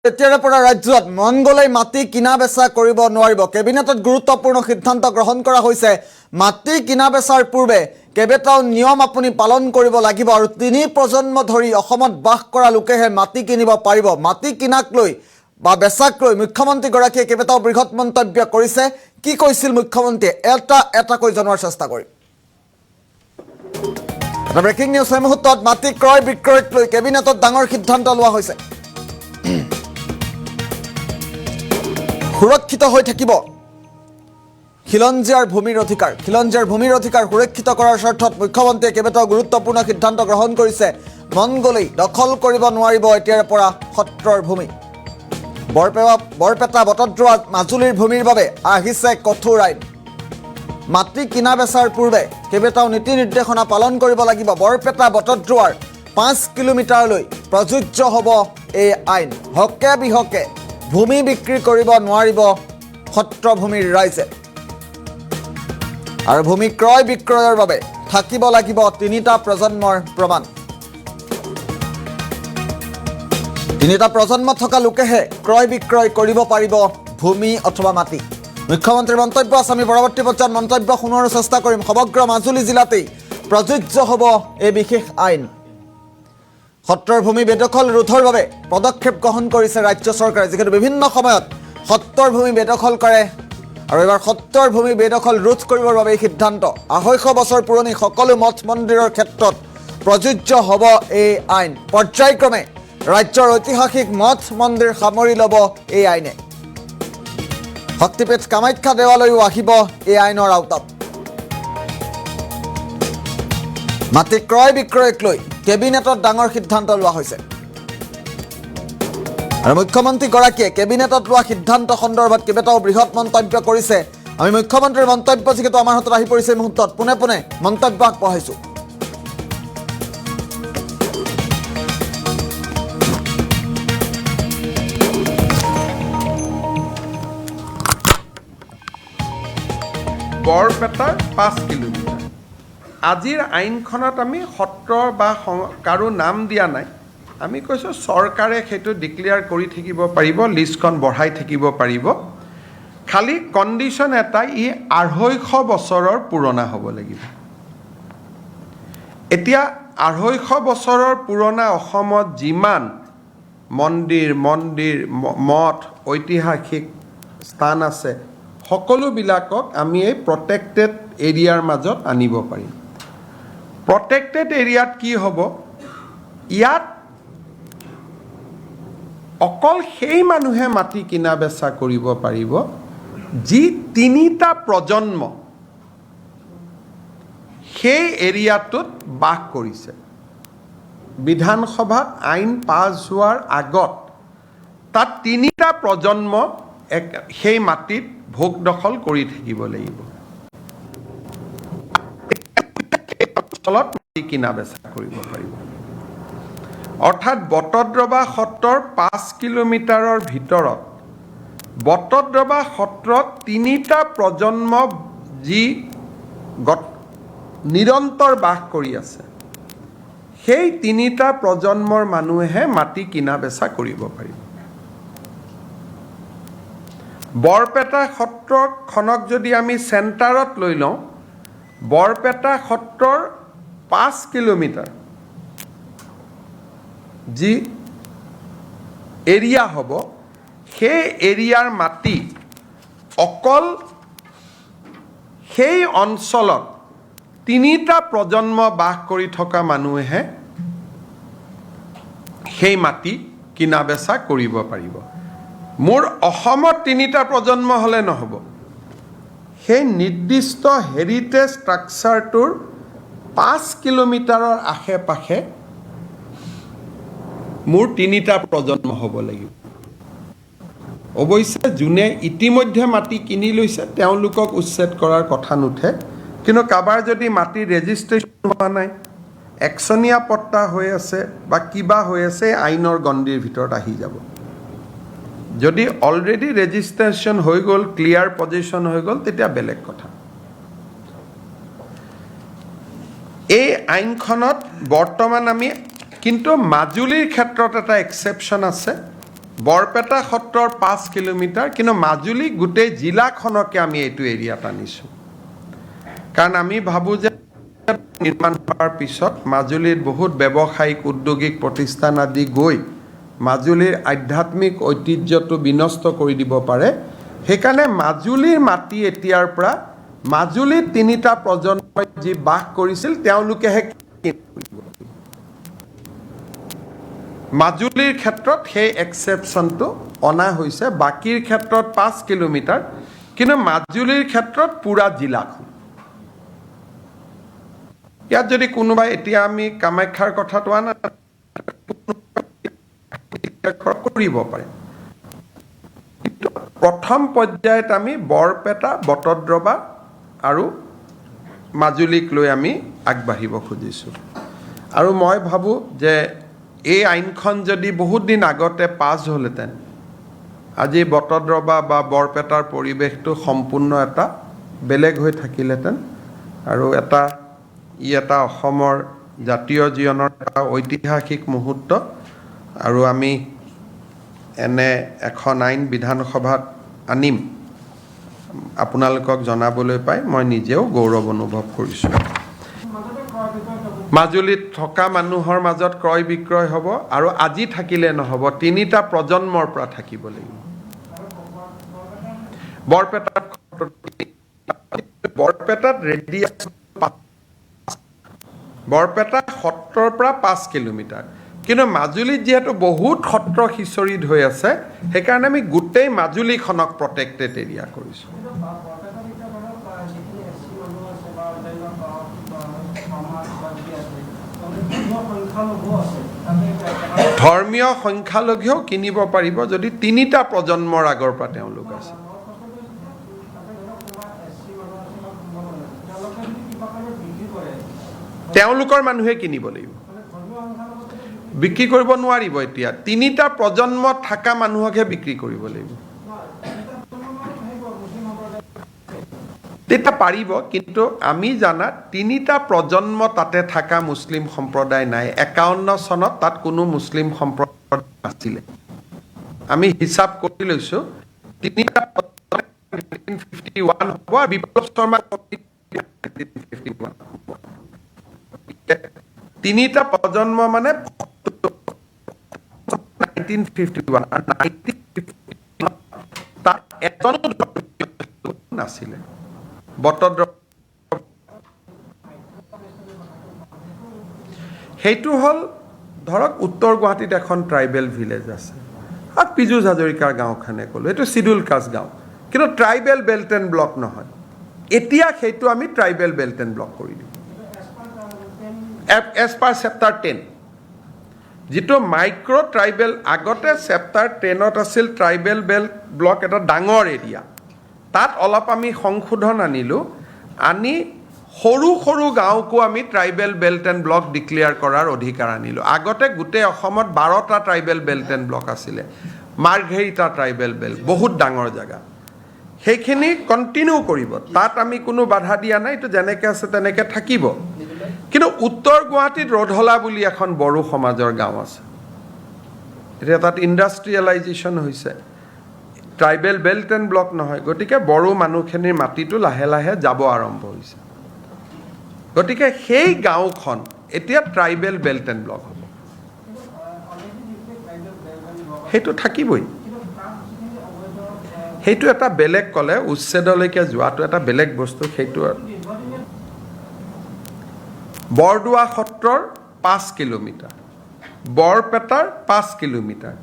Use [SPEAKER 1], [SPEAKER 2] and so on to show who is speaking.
[SPEAKER 1] এতিয়াৰে পৰা ৰাজ্যত মন গ'লেই মাটি কিনা বেচা কৰিব নোৱাৰিব। কেবিনেটত গুৰুত্বপূৰ্ণ সিদ্ধান্ত গ্ৰহণ কৰা হৈছে। মাটি কিনা বেচাৰ পূৰ্বে কেইবাটাও নিয়ম আপুনি পালন কৰিব লাগিব আৰু ৩ প্ৰজন্ম ধৰি অসমত বাস কৰা লোকেহে মাটি কিনিব পাৰিব। মাটি কিনাক লৈ বা বেচাক লৈ মুখ্যমন্ত্ৰীগৰাকীয়ে কেইবাটাও বৃহৎ মন্তব্য কৰিছে। কি কৈছিল মুখ্যমন্ত্ৰীয়ে এটাকৈ জনোৱাৰ চেষ্টা কৰিম। ব্ৰেকিং নিউজ এই মুহূৰ্তত মাটি ক্ৰয় বিক্ৰয়ক লৈ কেবিনেটত ডাঙৰ সিদ্ধান্ত লোৱা হৈছে। সুৰক্ষিত হৈ থাকিব খিলঞ্জীয়াৰ ভূমিৰ অধিকাৰ। খিলঞ্জীয়াৰ ভূমিৰ অধিকাৰ সুৰক্ষিত কৰাৰ স্বাৰ্থত মুখ্যমন্ত্ৰীয়ে কেইবাটাও গুৰুত্বপূৰ্ণ সিদ্ধান্ত গ্ৰহণ কৰিছে। মন গ'লেই দখল কৰিব নোৱাৰিব এতিয়াৰে পৰা সত্ৰৰ ভূমি। বৰপেটা বটদ্ৰৱা মাজুলীৰ ভূমিৰ বাবে আহিছে কঠোৰ আইন। মাটি কিনা বেচাৰ পূৰ্বে কেইবাটাও নীতি নিৰ্দেশনা পালন কৰিব লাগিব। বৰপেটা বটদ্ৰৱাৰ 5 কিলোমিটাৰলৈ প্ৰযোজ্য হ'ব এই আইন। হকে বিহকে ভূমি বিক্ৰী কৰিব নোৱাৰিব সত্ৰভূমিৰ ৰাইজে। আৰু ভূমি ক্ৰয় বিক্ৰয়ৰ বাবে থাকিব লাগিব 3টা প্ৰজন্মৰ প্ৰমাণ। 3টা প্ৰজন্ম থকা লোকেহে ক্ৰয় বিক্ৰয় কৰিব পাৰিব ভূমি অথবা মাটি। মুখ্যমন্ত্ৰীৰ মন্তব্য আছে। আমি পৰৱৰ্তী পৰ্যায়ত মন্তব্য শুনোৱাৰ চেষ্টা কৰিম। সমগ্ৰ মাজুলী জিলাতেই প্ৰযোজ্য হ'ব এই বিশেষ আইন। সত্ৰৰ ভূমি বেদখল ৰোধৰ বাবে পদক্ষেপ গ্ৰহণ কৰিছে ৰাজ্য চৰকাৰে, যিহেতু বিভিন্ন সময়ত সত্ৰৰ ভূমি বেদখল কৰে আৰু এইবাৰ সত্ৰৰ ভূমি বেদখল ৰোধ কৰিবৰ বাবে এই সিদ্ধান্ত। 250 বছৰ পুৰণি সকলো মঠ মন্দিৰৰ ক্ষেত্ৰত প্ৰযোজ্য হ'ব এই আইন। পৰ্যায়ক্ৰমে ৰাজ্যৰ ঐতিহাসিক মঠ মন্দিৰ সামৰি ল'ব এই আইনে। শক্তিপীঠ কামাখ্যা দেৱালয়ো আহিব এই আইনৰ আওতাত। মাটি ক্ৰয় বিক্ৰয়ক লৈ কেবিনেটত ডাঙৰ সিদ্ধান্ত লোৱা হৈছে আৰু মুখ্যমন্ত্ৰীগৰাকীয়ে কেবিনেটত লোৱা সিদ্ধান্ত সন্দৰ্ভত কেইবাটাও বৃহৎ মন্তব্য কৰিছে। আমি মুখ্যমন্ত্ৰীৰ মন্তব্য যিহেতু আমাৰ হাতত আহি পৰিছে এই মুহূৰ্তত পোনে পোনে মন্তব্য আগবঢ়াইছোঁ।
[SPEAKER 2] বৰপেটাৰ 5 কিলোমিটাৰ। আজিৰ আইনখনত আমি সত্ৰ বা কাৰো নাম দিয়া নাই। আমি কৈছোঁ চৰকাৰে সেইটো ডিক্লেয়াৰ কৰি থাকিব পাৰিব, লিষ্টখন বঢ়াই থাকিব পাৰিব। খালি কণ্ডিশ্যন এটা, ই 250 বছৰৰ পুৰণা হ'ব লাগিব। এতিয়া 250 বছৰৰ পুৰণা অসমত যিমান মন্দিৰ মঠ ঐতিহাসিক স্থান আছে সকলোবিলাকক আমি এই প্ৰটেক্টেড এৰিয়াৰ মাজত আনিব পাৰিম। প্ৰটেক্টেড এৰিয়াত কি হ'ব, ইয়াত অকল সেই মানুহে মাটি কিনা বেচা কৰিব পাৰিব যি 3টা প্ৰজন্ম সেই এৰিয়াটোত বাস কৰিছে। বিধানসভাত আইন পাছ হোৱাৰ আগত তাত 3টা প্ৰজন্ম সেই মাটিত ভোগ দখল কৰি থাকিব লাগিব। অঞ্চলত মাটি কিনা বেচা কৰিব পাৰিব। অৰ্থাৎ বটদ্ৰৱা সত্ৰৰ 5 কিলোমিটাৰৰ ভিতৰত বটদ্ৰৱা সত্ৰত 3টা প্ৰজন্ম যি নিৰন্তৰ বাস কৰি আছে, সেই 3টা প্ৰজন্মৰ মানুহে মাটি কিনা বেচা কৰিব পাৰিব। বৰপেটা সত্ৰখনক যদি আমি চেণ্টাৰত লৈ লওঁ, বৰপেটা সত্ৰৰ 5 কিলোমিটাৰ যি এৰিয়া হ'ব, সেই এৰিয়াৰ মাটি অকল সেই অঞ্চলত 3টা প্ৰজন্ম বাস কৰি থকা মানুহে সেই মাটি কিনা বেচা কৰিব পাৰিব। মোৰ অসমত 3টা প্ৰজন্ম হ'লে নহ'ব, সেই নিৰ্দিষ্ট হেৰিটেজ ষ্ট্ৰাকচাৰটোৰ 5 কিলোমিটাৰৰ আশে পাশে মোৰ 3টা প্ৰজন্ম হ'ব লাগিব। অৱশ্যে যোনে ইতিমধ্যে মাটি কিনি লৈছে তেওঁলোকক উচ্ছেদ কৰাৰ কথা নুঠে, কিন্তু কাৰোবাৰ যদি মাটি ৰেজিষ্ট্ৰেশ্যন হোৱা নাই, একচনীয়া পট্টা হৈ আছে বা কিবা হৈ আছে, আইনৰ গণ্ডিৰ ভিতৰত আহি যাব। যদি অলৰেডি ৰেজিষ্ট্ৰেশ্যন হৈ গ'ল, ক্লিয়াৰ পজিশ্যন হৈ গ'ল, তেতিয়া বেলেগ কথা। এই আইনখনত বৰ্তমান আমি কিন্তু মাজুলীৰ ক্ষেত্ৰত এটা এক্সেপশ্যন আছে। বৰপেটা সত্ৰৰ 5 কিলোমিটাৰ, কিন্তু মাজুলী গোটেই জিলাখনকে আমি এইটো এৰিয়াত আনিছোঁ। কাৰণ আমি ভাবোঁ যে নিৰ্মাণ হোৱাৰ পিছত মাজুলীত বহুত ব্যৱসায়িক উদ্যোগিক প্ৰতিষ্ঠান আদি গৈ মাজুলীৰ আধ্যাত্মিক ঐতিহ্যটো বিনষ্ট কৰি দিব পাৰে। সেইকাৰণে মাজুলীৰ মাটি এতিয়াৰ পৰা মাজুলীত 3টা প্ৰজন্মই যি বাস কৰিছিল তেওঁলোকেহে মাজুলীৰ ক্ষেত্ৰত সেই এক্সেপশ্যনটো অনা হৈছে। বাকীৰ ক্ষেত্ৰত 5 কিলোমিটাৰ, কিন্তু মাজুলীৰ ক্ষেত্ৰত পুৰা জিলাখন। ইয়াত যদি কোনোবাই এতিয়া আমি কামাখ্যাৰ কথাটো আনা কৰিব পাৰে, কিন্তু প্ৰথম পৰ্যায়ত আমি বৰপেটা, বটদ্ৰৱা আৰু মাজুলীক লৈ আমি আগবাঢ়িব খুজিছোঁ। আৰু মই ভাবোঁ যে এই আইনখন যদি বহুত দিন আগতে পাছ হ'লহেঁতেন, আজি বটদ্ৰৱা বা বৰপেটাৰ পৰিৱেশটো সম্পূৰ্ণ এটা বেলেগ হৈ থাকিলহেঁতেন। আৰু ই এটা অসমৰ জাতীয় জীৱনৰ এটা ঐতিহাসিক মুহূৰ্ত। আৰু আমি এনে এখন আইন বিধানসভাত আনিম আপোনালোকক জনাবলৈ পাই মই নিজেও গৌৰৱ অনুভৱ কৰিছোঁ। মাজুলীত থকা মানুহৰ মাজত ক্ৰয় বিক্ৰয় হ'ব, আৰু আজি থাকিলে নহ'ব, 3টা প্ৰজন্মৰ পৰা থাকিব লাগিব। বৰপেটাত ৰেডিয়াছ বৰপেটা সত্ৰৰ পৰা 5 কিলোমিটাৰ, কিন্তু মাজুলীত যিহেতু বহুত সত্ৰ সিঁচৰিত হৈ আছে, সেইকাৰণে আমি গোটেই মাজুলীখনক প্ৰটেক্টেড এৰিয়া কৰিছোঁ। ধৰ্মীয় সংখ্যালঘুও কিনিব পাৰিব যদি 3টা প্ৰজন্মৰ আগৰ পৰা তেওঁলোক আছে। তেওঁলোকৰ মানুহে কিনিব লাগিব, বিক্ৰী কৰিব নোৱাৰিব। এতিয়া 3টা প্ৰজন্মত থকা মানুহকহে বিক্ৰী কৰিব লাগিব। তেতিয়া পাৰিব, কিন্তু আমি জানাত 3টা প্ৰজন্ম তাতে থকা মুছলিম সম্প্ৰদায় নাই। 51 চনত তাত কোনো মুছলিম সম্প্ৰদায় নাছিলে। আমি হিচাপ কৰি লৈছোঁ, 3টা 1951 হ'ব, আৰু বিপ্লৱ শৰ্মা 3টা প্ৰজন্ম মানে 1951 আৰু 1951 তাত এজনো নাছিলে। সেইটো হ'ল ধৰক উত্তৰ গুৱাহাটীত এখন ট্ৰাইবেল ভিলেজ আছে, আৰু পীযুষ হাজৰিকাৰ গাঁওখনে ক'লোঁ, এইটো চিডুল কাষ্ট গাঁও, কিন্তু ট্ৰাইবেল বেল্ট এণ্ড ব্লক নহয়। এতিয়া সেইটো আমি ট্ৰাইবেল বেল্ট এণ্ড ব্লক কৰি দিম এজ পাৰ চেপ্টাৰ 10। যিটো মাইক্ৰ' ট্ৰাইবেল, আগতে চেপ্টাৰ 10ত আছিল ট্ৰাইবেল বেল্ট ব্লক এটা ডাঙৰ এৰিয়া, তাত অলপ আমি সংশোধন আনিলোঁ, আনি সৰু সৰু গাঁওকো আমি tribal belt and block declare কৰাৰ অধিকাৰ আনিলোঁ। আগতে গোটেই অসমত 12টা ট্ৰাইবেল বেল্ট এণ্ড ব্লক আছিলে। মাৰ্ঘেৰিটা ট্ৰাইবেল বেল্ট, বহুত ডাঙৰ জেগা, সেইখিনি কণ্টিনিউ কৰিব, তাত আমি কোনো বাধা দিয়া নাই, এইটো যেনেকৈ আছে তেনেকৈ থাকিব। কিন্তু উত্তৰ গুৱাহাটীত ৰধলা বুলি এখন বড়ো সমাজৰ গাঁও আছে, এতিয়া তাত ইণ্ডাষ্ট্ৰিয়েলাইজেশ্যন হৈছে, ট্ৰাইবেল বেল্ট এণ্ড ব্লক নহয়। গতিকে বড়ো মানুহখিনিৰ মাটিটো লাহে লাহে যাব আৰম্ভ হৈছে। গতিকে সেই গাঁওখন এতিয়া ট্ৰাইবেল বেল্ট এণ্ড ব্লক হ'ব, সেইটো থাকিবই। সেইটো এটা বেলেগ, ক'লে উচ্ছেদলৈকে যোৱাটো এটা বেলেগ বস্তু। সেইটো বৰদোৱা সত্ৰৰ 5 কিলোমিটাৰ, বৰপেটাৰ 5 কিলোমিটাৰ,